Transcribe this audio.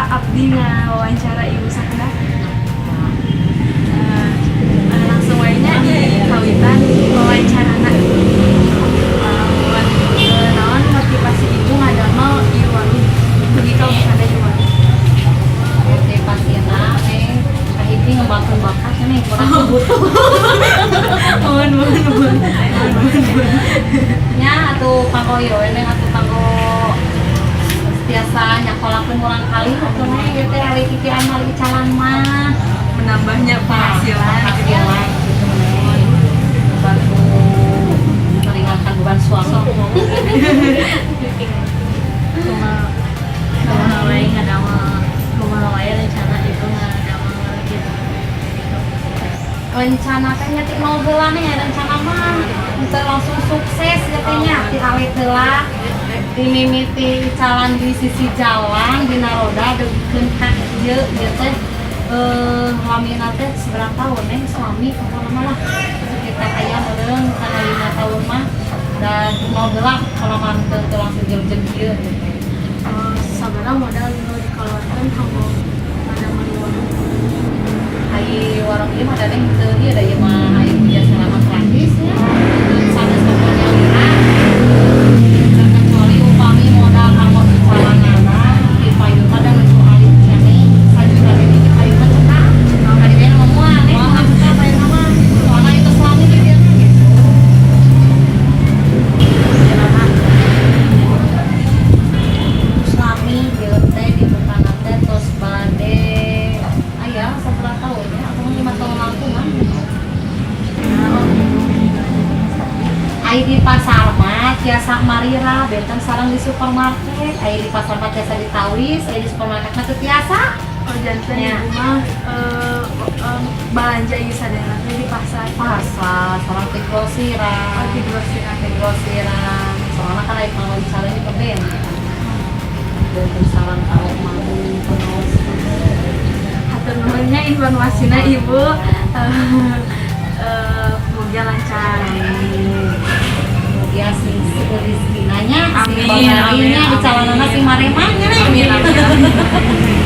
abdi ngawawancara ibu sakedah. Langsung wayanya di kawitan wawancarana. Naon motivasi ibu ngadamel ieu warung. Pergi ka kada ieu warung. Motivasina kahiji ngembangkeun bakat nih kurang butuh. Mun. Nya atuh pagoyo we atuh pago biasa nyakolakeun urang kali atuh ge teh ari kitu amal calan mah menambahnya penghasilan gitu mun bantu meringankan beban suami. Kumaha wae ngadamel kumaha wae rencana itu ngadamel gitu. Rencana teh nya ti nol heula nih rencana mah teu langsung sukses ya teh nya ti awet heula dimimiti calan di sisi jalan dina roda degikeun ka ieu teh lamina teh seberapa tahun suami pokokna lah sekitar aya meureun kana 5 tahun mah dan nol heula kalau mah teu langsung jeung ieu Sabaraha modal nu dikeluarkan kanggo ngadamel warung. ai warung ieu mah dadeng teu ieu da ieu mah ai punya selama gratis ya sanes pokoknya lira kecuali upami modal kanggo dicalanana di payung mah da nu alit cenah sajuta ge di payung mah cenah kali teh mah moal moal ka payung mah soalna itu suami di dieu gitu suami dieu teh di bukana teh tos bade aya saberapa tahun ya aku 5 tahun lalu mah ai di pasar mah tiasa marira benten sareng di supermarket ai di pasar mah tiasa di Tawis ai di supermarket mah teu tiasa Jantan Ya. ibu mah belanja ieu sadayana teh di pasar. pasar sareng di grosiran Di grosiran. di grosiran soalnya kan ai mau disalin di keben benten sareng tahu mau penos Hatur nuhunnya informasinya ibu. Semoga lancar. ya si rezeki nanya si Amin, bangarinya amin, di calanana si maremanya Amin.